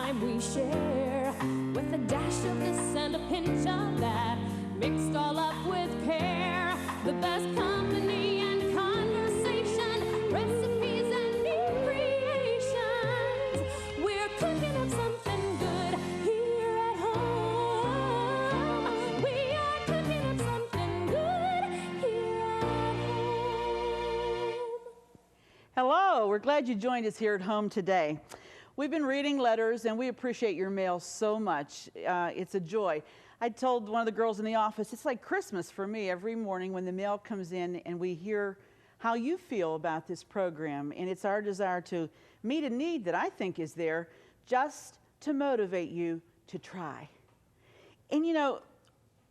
time we share, with a dash of this and a pinch of that, mixed all up with care. The best company and conversation, recipes and new creations. We're cooking up something good here at home. We are cooking up something good here at home. Hello, we're glad you joined us here at home today. We've been reading letters and we appreciate your mail so much. It's a joy. I told one of the girls in the office, it's like Christmas for me every morning when the mail comes in and we hear how you feel about this program. And it's our desire to meet a need that I think is there just to motivate you to try. And you know,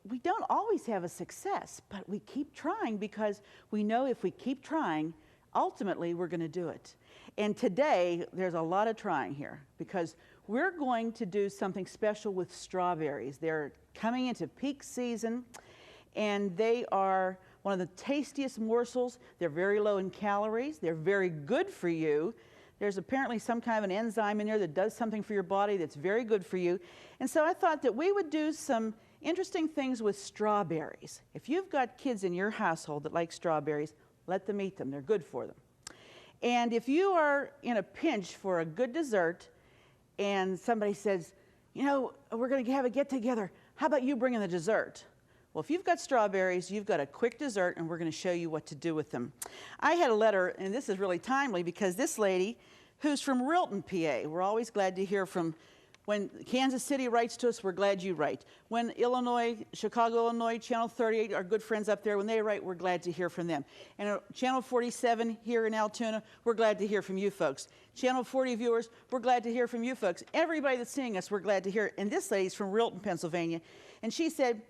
we don't always have a success, but we keep trying because we know if we keep trying, ultimately we're going to do it. And today, there's a lot of trying here because we're going to do something special with strawberries. They're coming into peak season, and they are one of the tastiest morsels. They're very low in calories. They're very good for you. There's apparently some kind of an enzyme in there that does something for your body that's very good for you. And so I thought that we would do some interesting things with strawberries. If you've got kids in your household that like strawberries, let them eat them. They're good for them. And if you are in a pinch for a good dessert and somebody says, you know, we're going to have a get-together, how about you bring in the dessert? Well, if you've got strawberries, you've got a quick dessert, and we're going to show you what to do with them. I had a letter, and this is really timely because this lady, who's from Wilton, PA, we're always glad to hear from. When Kansas City writes to us, we're glad you write. When Illinois, Chicago, Illinois, Channel 38, our good friends up there, when they write, we're glad to hear from them. And Channel 47 here in Altoona, we're glad to hear from you folks. Channel 40 viewers, we're glad to hear from you folks. Everybody that's seeing us, we're glad to hear. And this lady's from Wilton, Pennsylvania. And she said,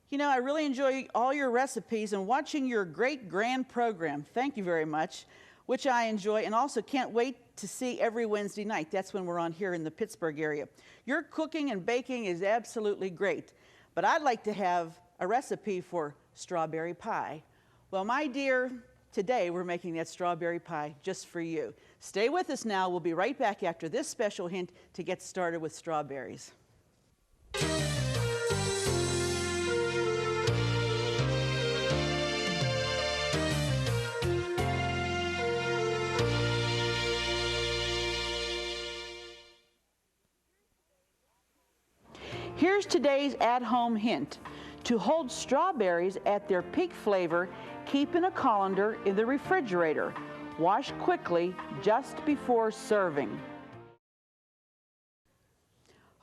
you know, I really enjoy all your recipes and watching your great grand program. Thank you very much, which I enjoy, and also can't wait to see every Wednesday night. That's when we're on here in the Pittsburgh area. Your cooking and baking is absolutely great, but I'd like to have a recipe for strawberry pie. Well, my dear, today we're making that strawberry pie just for you. Stay with us now. We'll be right back after this special hint to get started with strawberries. Here's today's at-home hint. To hold strawberries at their peak flavor, keep in a colander in the refrigerator. Wash quickly just before serving.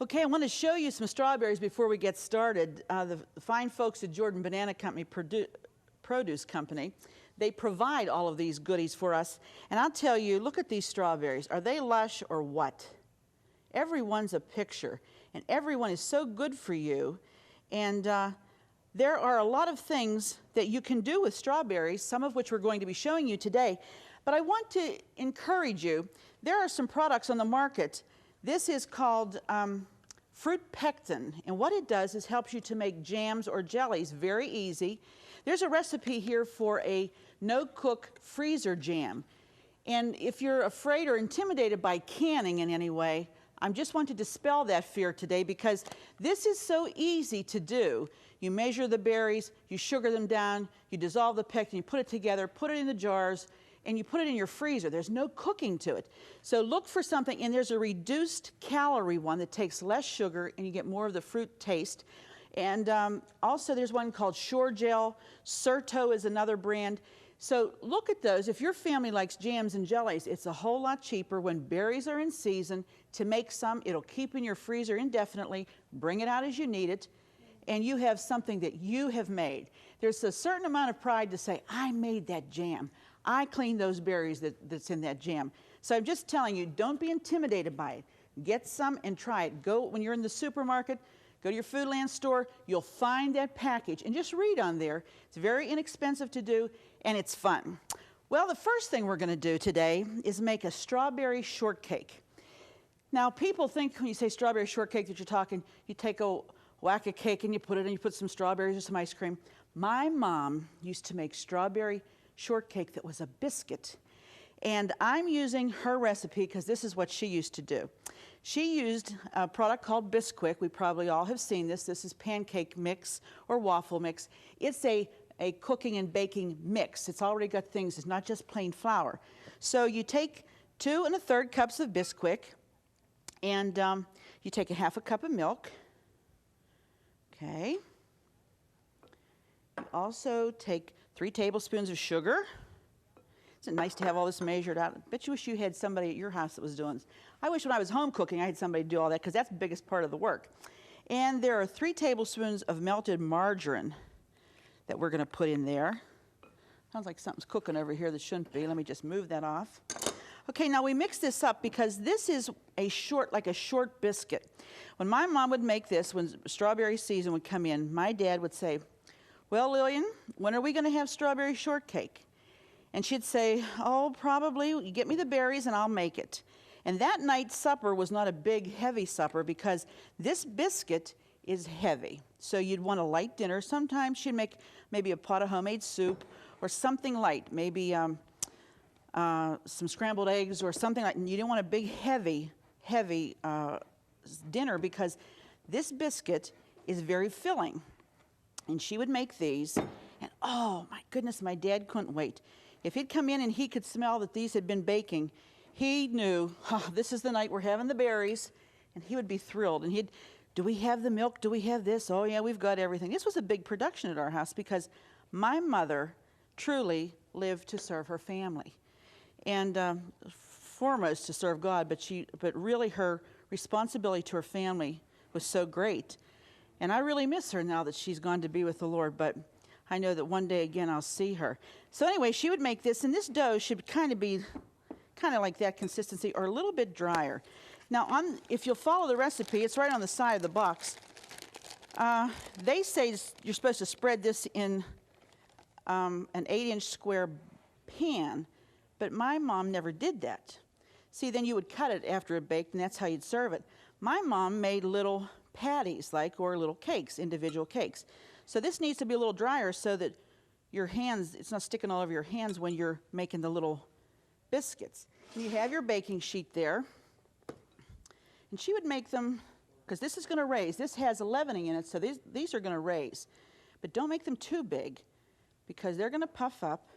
Okay, I want to show you some strawberries before we get started. The fine folks at Jordan Banana Company, Produce Company, they provide all of these goodies for us. And I'll tell you, look at these strawberries. Are they lush or what? Everyone's a picture. And everyone is so good for you. And there are a lot of things that you can do with strawberries, some of which we're going to be showing you today. But I want to encourage you. There are some products on the market. This is called fruit pectin. And what it does is helps you to make jams or jellies very easy. There's a recipe here for a no-cook freezer jam. And if you're afraid or intimidated by canning in any way, I just want to dispel that fear today because this is so easy to do. You measure the berries, you sugar them down, you dissolve the pectin, you put it together, put it in the jars, and you put it in your freezer. There's no cooking to it. So look for something, and there's a reduced calorie one that takes less sugar and you get more of the fruit taste. And also there's one called Shore Gel. Certo is another brand. So look at those. If your family likes jams and jellies, it's a whole lot cheaper when berries are in season to make some. It'll keep in your freezer indefinitely. Bring it out as you need it, and you have something that you have made. There's a certain amount of pride to say, I made that jam. I cleaned those berries that's in that jam. So I'm just telling you, don't be intimidated by it. Get some and try it. Go when you're in the supermarket, go to your Foodland store, you'll find that package, and just read on there. It's very inexpensive to do, and it's fun. Well, the first thing we're going to do today is make a strawberry shortcake. Now, people think when you say strawberry shortcake that you're talking, you take a whack of cake and you put it in, you put some strawberries or some ice cream. My mom used to make strawberry shortcake that was a biscuit. And I'm using her recipe because this is what she used to do. She used a product called Bisquick. We probably all have seen this. This is pancake mix or waffle mix. It's a cooking and baking mix. It's already got things. It's not just plain flour. So you take 2 1/3 cups of Bisquick, and you take a 1/2 cup of milk. Okay. You also take 3 tablespoons of sugar. Isn't it nice to have all this measured out? I bet you wish you had somebody at your house that was doing this. I wish when I was home cooking I had somebody do all that, because that's the biggest part of the work. And there are 3 tablespoons of melted margarine that we're going to put in there. Sounds like something's cooking over here that shouldn't be. Let me just move that off. Okay, now we mix this up because this is like a short biscuit. When my mom would make this, when strawberry season would come in, my dad would say, "Well, Lillian, when are we going to have strawberry shortcake?" And she'd say, "Oh, probably. You get me the berries and I'll make it." And that night's supper was not a big, heavy supper because this biscuit is heavy. So you'd want a light dinner. Sometimes she'd make maybe a pot of homemade soup or something light, maybe some scrambled eggs or something like that. And you didn't want a big, heavy dinner because this biscuit is very filling. And she would make these, and oh my goodness, my dad couldn't wait. If he'd come in and he could smell that these had been baking, he knew, this is the night we're having the berries, and he would be thrilled. And do we have the milk? Do we have this? Oh yeah, we've got everything. This was a big production at our house because my mother truly lived to serve her family. And foremost to serve God, but really her responsibility to her family was so great. And I really miss her now that she's gone to be with the Lord, but I know that one day again I'll see her. So anyway, she would make this, and this dough should kind of be like that consistency or a little bit drier. Now, if you'll follow the recipe, it's right on the side of the box. They say you're supposed to spread this in an 8-inch square pan, but my mom never did that. See, then you would cut it after it baked, and that's how you'd serve it. My mom made little patties, or little cakes, individual cakes. So this needs to be a little drier so that your hands, it's not sticking all over your hands when you're making the little biscuits. And you have your baking sheet there. And she would make them, because this is going to raise. This has a leavening in it, so these are going to raise. But don't make them too big, because they're going to puff up.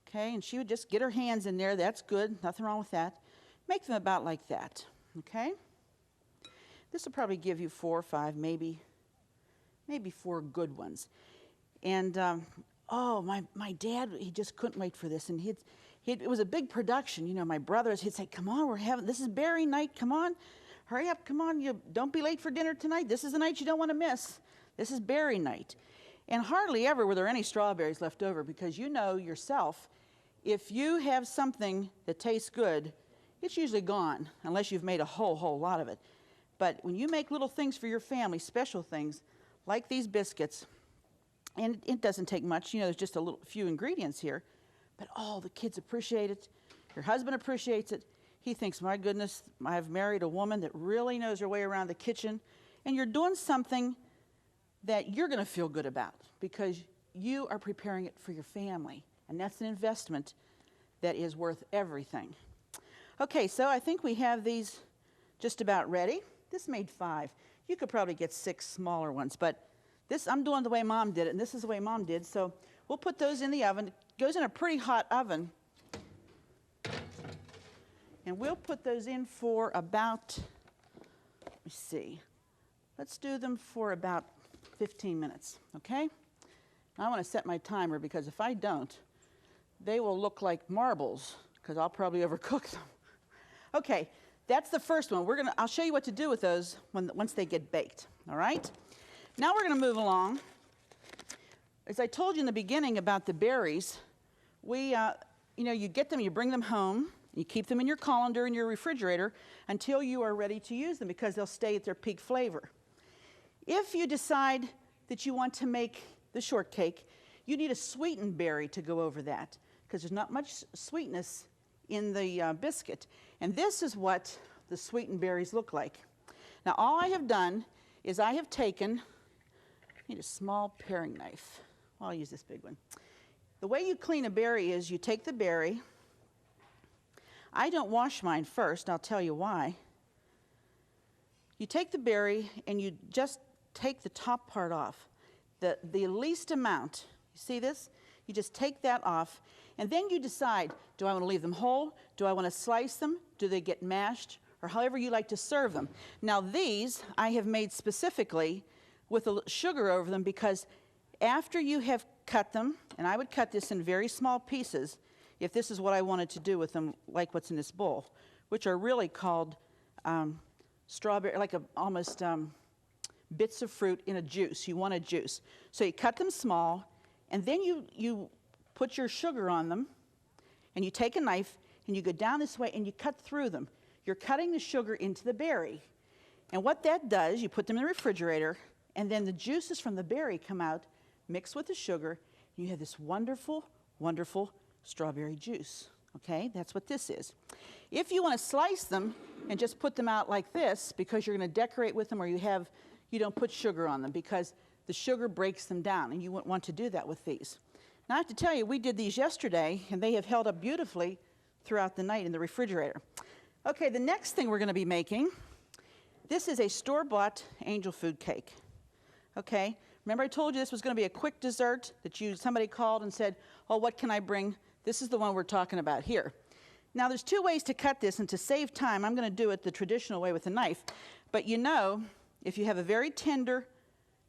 Okay, and she would just get her hands in there. That's good. Nothing wrong with that. Make them about like that. Okay? This will probably give you 4 or 5, maybe 4 good ones. And, my dad, he just couldn't wait for this. And it was a big production. You know, my brothers, he'd say, "Come on, this is berry night. Come on, hurry up, come on. Don't be late for dinner tonight. This is the night you don't want to miss. This is berry night." And hardly ever were there any strawberries left over, because you know yourself, if you have something that tastes good, it's usually gone, unless you've made a whole lot of it. But when you make little things for your family, special things, like these biscuits, and it doesn't take much, there's just a few ingredients here, but the kids appreciate it. Your husband appreciates it. He thinks, "My goodness, I've married a woman that really knows her way around the kitchen." And you're doing something that you're going to feel good about because you are preparing it for your family. And that's an investment that is worth everything. Okay, so I think we have these just about ready. This made 5. You could probably get 6 smaller ones, but this, I'm doing the way Mom did it, and this is the way Mom did. So we'll put those in the oven. It goes in a pretty hot oven. And we'll put those in for about, let me see, let's do them for about 15 minutes, okay? I want to set my timer, because if I don't, they will look like marbles, because I'll probably overcook them. Okay, that's the first one. I'll show you what to do with those once they get baked, all right? Now we're going to move along. As I told you in the beginning about the berries, you get them, you bring them home, you keep them in your colander in your refrigerator until you are ready to use them, because they'll stay at their peak flavor. If you decide that you want to make the shortcake, you need a sweetened berry to go over that, because there's not much sweetness in the biscuit. And this is what the sweetened berries look like. Now, all I have done is I have taken, I need a small paring knife. I'll use this big one. The way you clean a berry is you take the berry I don't wash mine first. I'll tell you why. You take the berry and you just take the top part off, the least amount. You see this? You just take that off, and then you decide, do I want to leave them whole? Do I want to slice them? Do they get mashed? Or however you like to serve them. Now these I have made specifically with a sugar over them, because after you have cut them, and I would cut this in very small pieces if this is what I wanted to do with them, like what's in this bowl, which are really called strawberry, like almost bits of fruit in a juice. You want a juice. So you cut them small, and then you put your sugar on them, and you take a knife, and you go down this way, and you cut through them. You're cutting the sugar into the berry. And what that does, you put them in the refrigerator, and then the juices from the berry come out, mix with the sugar, and you have this wonderful, wonderful strawberry juice. Okay, that's what this is. If you want to slice them and just put them out like this, because you're going to decorate with them, or you don't put sugar on them, because the sugar breaks them down, and you wouldn't want to do that with these. Now I have to tell you, we did these yesterday, and they have held up beautifully throughout the night in the refrigerator. Okay, the next thing we're going to be making, this is a store-bought angel food cake. Okay, remember I told you this was going to be a quick dessert that somebody called and said, oh, what can I bring? This is the one we're talking about here. Now there's two ways to cut this, and to save time, I'm going to do it the traditional way with a knife. But you know, if you have a very tender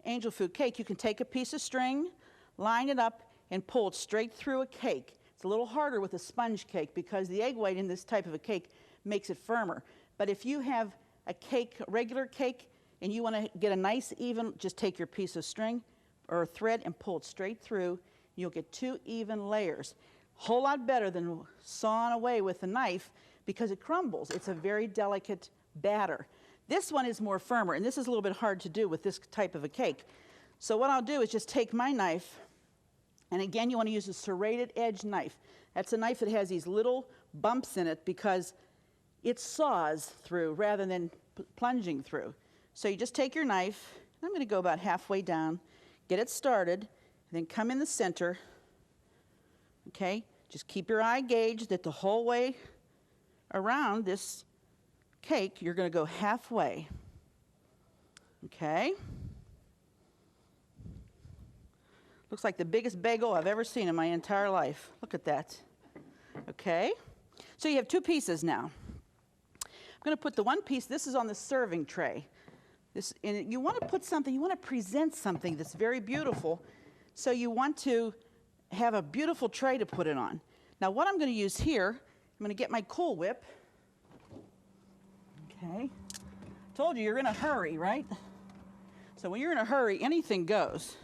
angel food cake, you can take a piece of string, line it up, and pull it straight through a cake. It's a little harder with a sponge cake because the egg white in this type of a cake makes it firmer. But if you have a cake, a regular cake, and you want to get a nice even, just take your piece of string or thread and pull it straight through. You'll get two even layers. Whole lot better than sawing away with a knife, because it crumbles. It's a very delicate batter. This one is more firmer, and this is a little bit hard to do with this type of a cake. So what I'll do is just take my knife, and again, you want to use a serrated edge knife. That's a knife that has these little bumps in it because it saws through rather than plunging through. So you just take your knife, and I'm going to go about halfway down, get it started, and then come in the center. Okay, just keep your eye gauged that the whole way around this cake, you're going to go halfway. Okay. Looks like the biggest bagel I've ever seen in my entire life. Look at that. Okay. So you have two pieces now. I'm going to put the one piece, this is on the serving tray. And you want to put something, you want to present something that's very beautiful. So you want to have a beautiful tray to put it on. Now what I'm going to use here, I'm going to get my Cool Whip. Okay. Told you you're in a hurry, right? So when you're in a hurry, anything goes.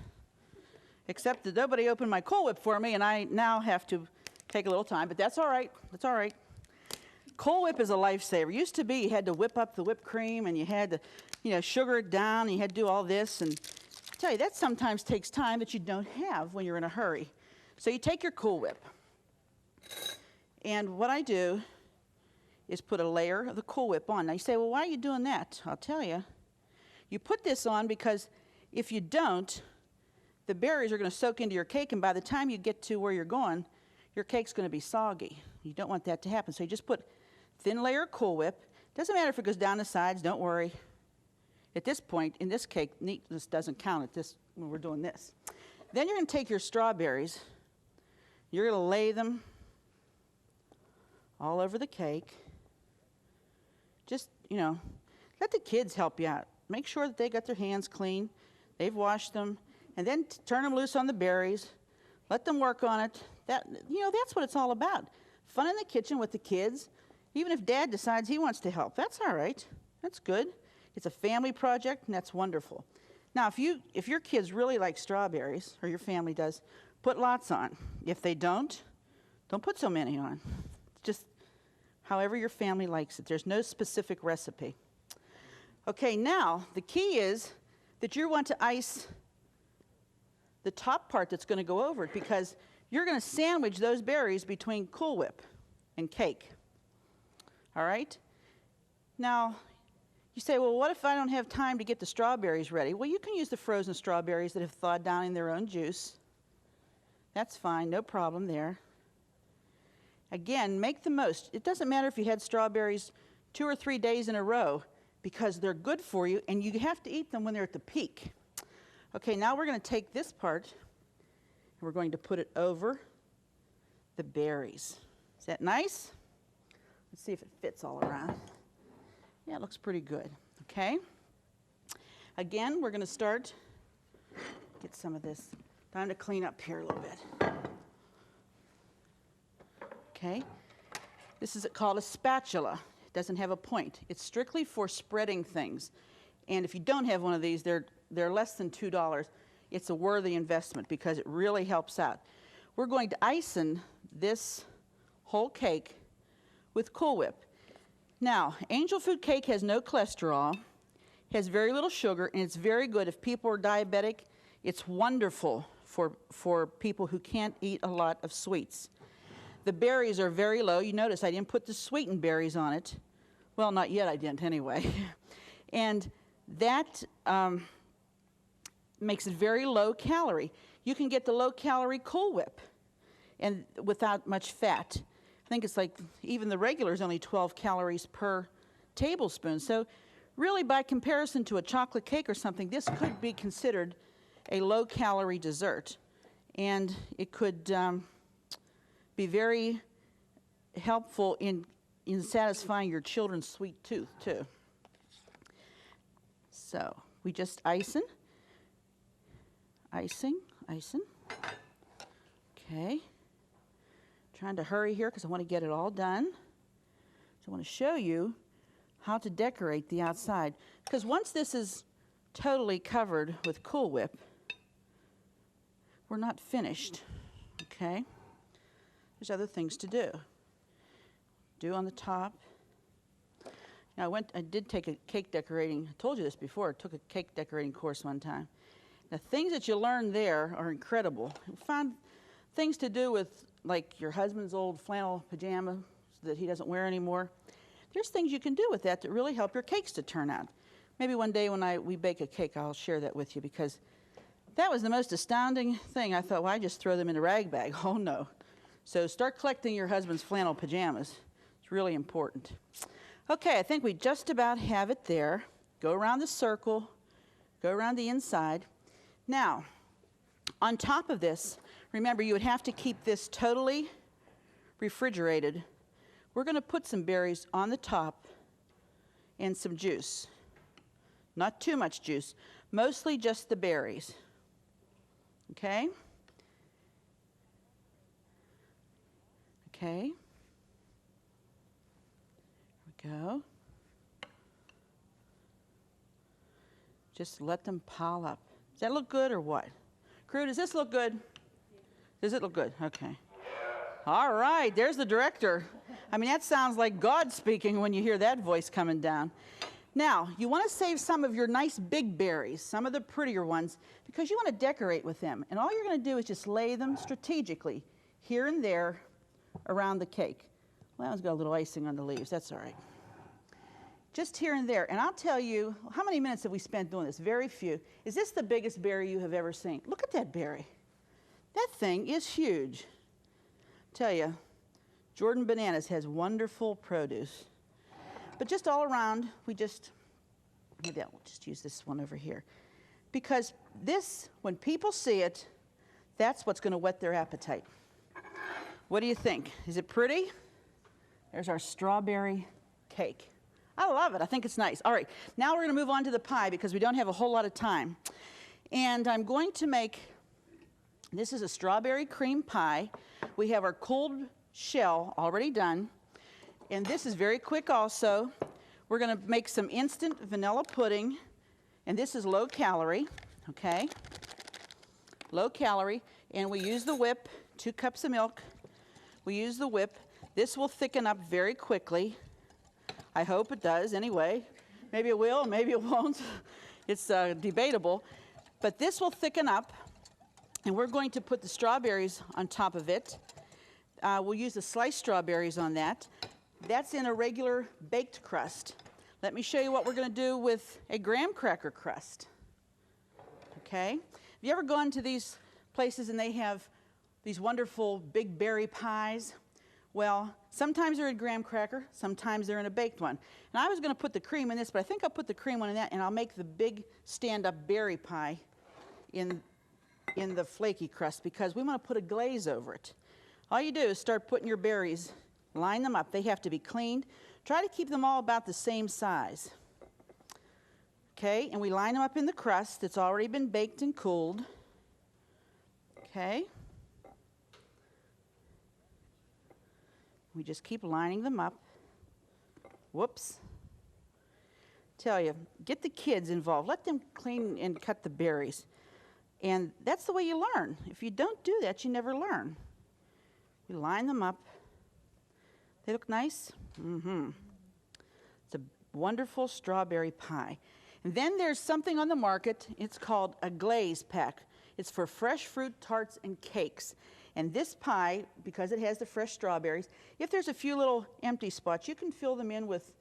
Except that nobody opened my Cool Whip for me, and I now have to take a little time, but that's all right. That's all right. Cool Whip is a lifesaver. Used to be you had to whip up the whipped cream, and you had to, sugar it down, and you had to do all this. And I tell you, that sometimes takes time that you don't have when you're in a hurry. So you take your Cool Whip, and what I do is put a layer of the Cool Whip on. Now you say, well, why are you doing that? I'll tell you. You put this on because if you don't, the berries are going to soak into your cake, and by the time you get to where you're going, your cake's going to be soggy. You don't want that to happen. So you just put thin layer of Cool Whip. Doesn't matter if it goes down the sides, don't worry. At this point, in this cake, neatness doesn't count when we're doing this. Then you're going to take your strawberries. You're going to lay them all over the cake. Just, let the kids help you out. Make sure that they got their hands clean. They've washed them. And then turn them loose on the berries. Let them work on it. That's what it's all about. Fun in the kitchen with the kids. Even if Dad decides he wants to help, that's all right. That's good. It's a family project, and that's wonderful. Now, if your kids really like strawberries, or your family does, put lots on. If they don't put so many on. Just however your family likes it. There's no specific recipe. Okay, now the key is that you want to ice the top part that's going to go over it, because you're going to sandwich those berries between Cool Whip and cake. All right? Now, you say, well, what if I don't have time to get the strawberries ready? Well, you can use the frozen strawberries that have thawed down in their own juice. That's fine, no problem there. Again, make the most. It doesn't matter if you had strawberries 2 or 3 days in a row, because they're good for you, and you have to eat them when they're at the peak. Okay, now we're going to take this part, and we're going to put it over the berries. Is that nice? Let's see if it fits all around. Yeah, it looks pretty good. Okay. Again, we're going to start, get some of this. Time to clean up here a little bit. Okay. This is called a spatula. It doesn't have a point. It's strictly for spreading things. And if you don't have one of these, they're less than $2. It's a worthy investment because it really helps out. We're going to icing this whole cake with Cool Whip. Now, angel food cake has no cholesterol, has very little sugar, and it's very good if people are diabetic. It's wonderful for people who can't eat a lot of sweets. The berries are very low. You notice I didn't put the sweetened berries on it. Well, not yet, I didn't anyway. And that makes it very low calorie. You can get the low calorie Cool Whip and without much fat. I think it's like even the regular is only 12 calories per tablespoon. So really, by comparison to a chocolate cake or something, this could be considered a low calorie dessert. And it could be very helpful in satisfying your children's sweet tooth too. So we just icing. Okay. Trying to hurry here because I want to get it all done. So I want to show you how to decorate the outside. Because once this is totally covered with Cool Whip, we're not finished. Okay. There's other things to do. Do on the top. Now I did take a cake decorating, I told you this before, I took a cake decorating course one time. The things that you learn there are incredible. You find things to do with like your husband's old flannel pajamas that he doesn't wear anymore. There's things you can do with that really help your cakes to turn out. Maybe one day when we bake a cake, I'll share that with you, because that was the most astounding thing. I thought, well, I just throw them in a rag bag. Oh no. So start collecting your husband's flannel pajamas. It's really important. Okay, I think we just about have it there. Go around the circle, go around the inside. Now, on top of this, remember you would have to keep this totally refrigerated. We're going to put some berries on the top and some juice. Not too much juice, mostly just the berries. Okay? Okay. Here we go. Just let them pile up. Does that look good or what? Crew, does this look good? Does it look good? Okay. All right, there's the director. I mean, that sounds like God speaking when you hear that voice coming down. Now, you want to save some of your nice big berries, some of the prettier ones, because you want to decorate with them. And all you're going to do is just lay them strategically here and there around the cake. Well, that one's got a little icing on the leaves. That's all right. Just here and there. And I'll tell you, how many minutes have we spent doing this? Very few. Is this the biggest berry you have ever seen? Look at that berry. That thing is huge. Tell you, Jordan Bananas has wonderful produce. But just all around, maybe I'll just use this one over here. Because this, when people see it, that's what's going to whet their appetite. What do you think? Is it pretty? There's our strawberry cake. I love it. I think it's nice. All right, now we're going to move on to the pie because we don't have a whole lot of time. And I'm going to make, this is a strawberry cream pie. We have our cold shell already done. And this is very quick also. We're going to make some instant vanilla pudding. And this is low calorie, okay? Low calorie. And we use the whip, 2 cups of milk. We use the whip. This will thicken up very quickly. I hope it does anyway. Maybe it will, maybe it won't. It's debatable. But this will thicken up. And we're going to put the strawberries on top of it. We'll use the sliced strawberries on that. That's in a regular baked crust. Let me show you what we're going to do with a graham cracker crust. Okay? Have you ever gone to these places and they have these wonderful big berry pies? Well, sometimes they're in graham cracker, sometimes they're in a baked one. And I was going to put the cream in this, but I think I'll put the cream one in that, and I'll make the big stand-up berry pie in the flaky crust because we want to put a glaze over it. All you do is start putting your berries, line them up. They have to be cleaned. Try to keep them all about the same size. Okay, and we line them up in the crust that's already been baked and cooled. Okay. We just keep lining them up. Whoops. Tell you, get the kids involved. Let them clean and cut the berries. And that's the way you learn. If you don't do that, you never learn. We line them up. They look nice? Mm-hmm. It's a wonderful strawberry pie. And then there's something on the market. It's called a glaze pack. It's for fresh fruit tarts and cakes. And this pie, because it has the fresh strawberries, if there's a few little empty spots, you can fill them in with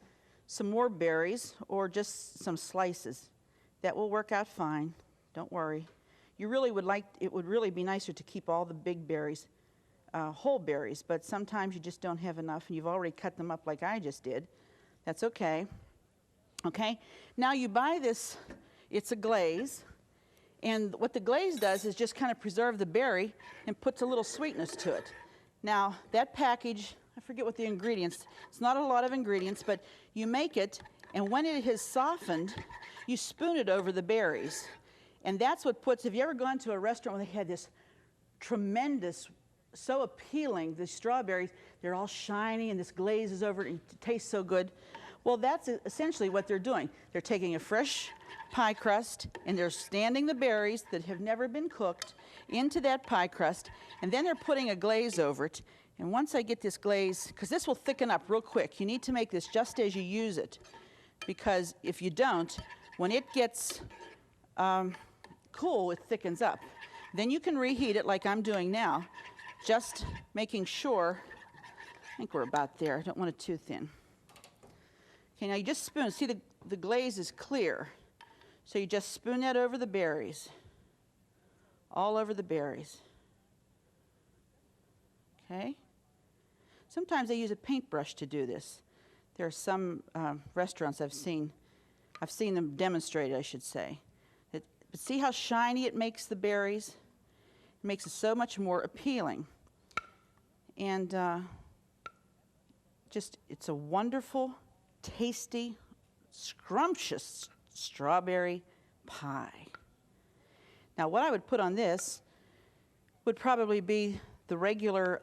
some more berries or just some slices. That will work out fine. Don't worry. You really would like, it would really be nicer to keep all the big berries, whole berries, but sometimes you just don't have enough and you've already cut them up like I just did. That's okay. Okay? Now you buy this, it's a glaze. And what the glaze does is just kind of preserve the berry and puts a little sweetness to it. Now, that package, I forget what the ingredients, it's not a lot of ingredients, but you make it, and when it has softened, you spoon it over the berries. And that's what puts, have you ever gone to a restaurant where they had this tremendous, so appealing, the strawberries, they're all shiny and this glaze is over it and it tastes so good. Well, that's essentially what they're doing. They're taking a fresh pie crust and they're standing the berries that have never been cooked into that pie crust, and then they're putting a glaze over it. And once I get this glaze, because this will thicken up real quick, you need to make this just as you use it, because if you don't, when it gets cool, it thickens up. Then you can reheat it like I'm doing now, just making sure, I think we're about there, I don't want it too thin. Okay, now you just spoon, see the glaze is clear. So you just spoon that over the berries, all over the berries. Okay? Sometimes they use a paintbrush to do this. There are some restaurants I've seen them demonstrate, I should say. But see how shiny it makes the berries? It makes it so much more appealing. And it's a wonderful, tasty, scrumptious strawberry pie. Now, what I would put on this would probably be the regular,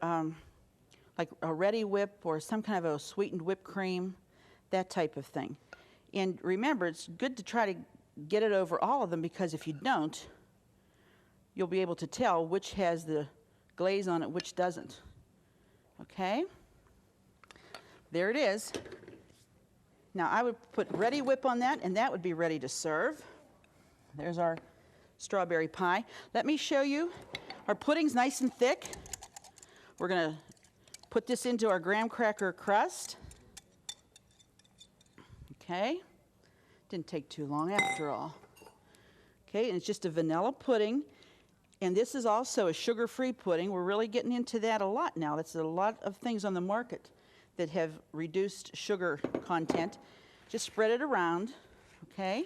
like a Ready Whip or some kind of a sweetened whipped cream, that type of thing. And remember, it's good to try to get it over all of them, because if you don't, you'll be able to tell which has the glaze on it, which doesn't. Okay? There it is. Now, I would put Ready Whip on that, and that would be ready to serve. There's our strawberry pie. Let me show you. Our pudding's nice and thick. We're going to put this into our graham cracker crust. Okay. Didn't take too long after all. Okay, and it's just a vanilla pudding. And this is also a sugar-free pudding. We're really getting into that a lot now. That's a lot of things on the market that have reduced sugar content. Just spread it around, okay?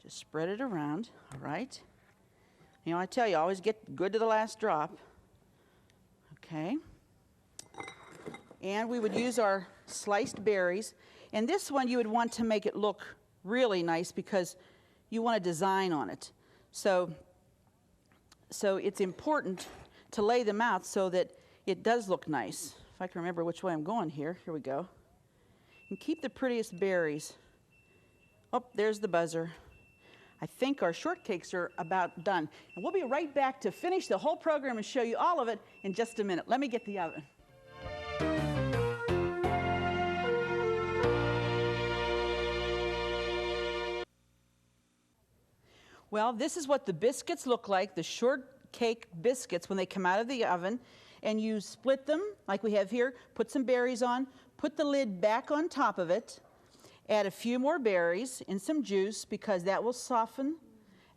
Just spread it around, all right? You know, I tell you, always get good to the last drop, okay? And we would use our sliced berries. And this one you would want to make it look really nice because you want a design on it. So it's important to lay them out so that it does look nice. If I can remember which way I'm going here. Here we go. And keep the prettiest berries. Oh, there's the buzzer. I think our shortcakes are about done. And we'll be right back to finish the whole program and show you all of it in just a minute. Let me get the oven. Well, this is what the biscuits look like, the shortcake biscuits when they come out of the oven. And you split them like we have here, put some berries on, put the lid back on top of it, add a few more berries and some juice because that will soften.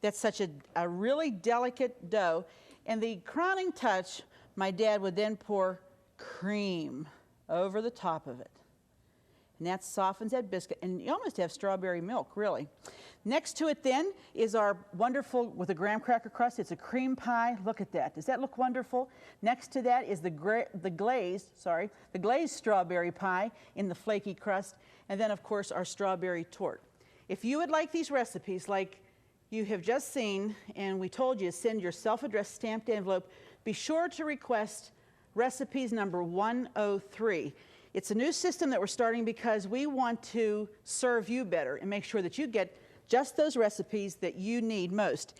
That's such a really delicate dough. And the crowning touch my dad would then pour cream over the top of it. And that softens that biscuit, and you almost have strawberry milk, really. Next to it then is our wonderful, with a graham cracker crust, it's a cream pie. Look at that. Does that look wonderful? Next to that is the glazed strawberry pie in the flaky crust, and then of course our strawberry torte. If you would like these recipes like you have just seen, and we told you to send your self-addressed stamped envelope, be sure to request recipes number 103. It's a new system that we're starting because we want to serve you better and make sure that you get just those recipes that you need most.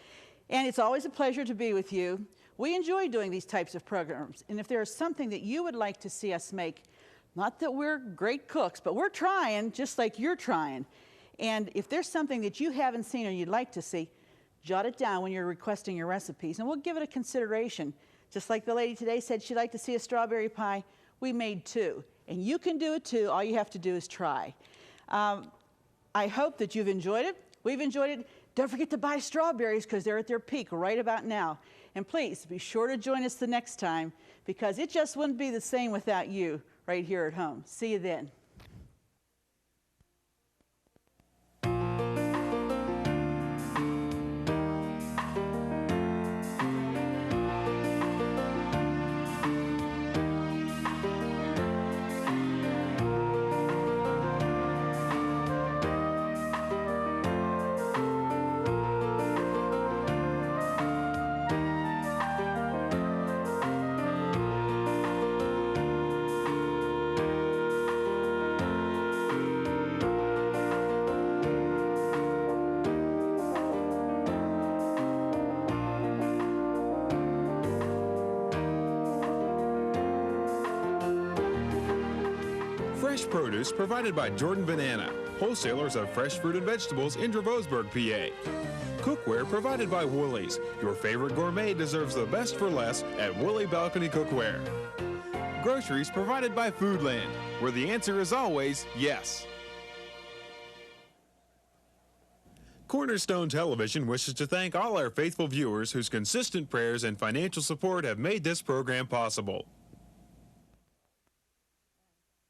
And it's always a pleasure to be with you. We enjoy doing these types of programs, and if there is something that you would like to see us make, not that we're great cooks, but we're trying just like you're trying. And if there's something that you haven't seen or you'd like to see, jot it down when you're requesting your recipes, and we'll give it a consideration. Just like the lady today said she'd like to see a strawberry pie, we made 2. And you can do it too. All you have to do is try. I hope that you've enjoyed it. We've enjoyed it. Don't forget to buy strawberries because they're at their peak right about now. And please be sure to join us the next time because it just wouldn't be the same without you right here at home. See you then. Fresh produce provided by Jordan Banana, wholesalers of fresh fruit and vegetables in Dravosburg, PA. Cookware provided by Woolies. Your favorite gourmet deserves the best for less at Woolly Balcony Cookware. Groceries provided by Foodland, where the answer is always yes. Cornerstone Television wishes to thank all our faithful viewers whose consistent prayers and financial support have made this program possible.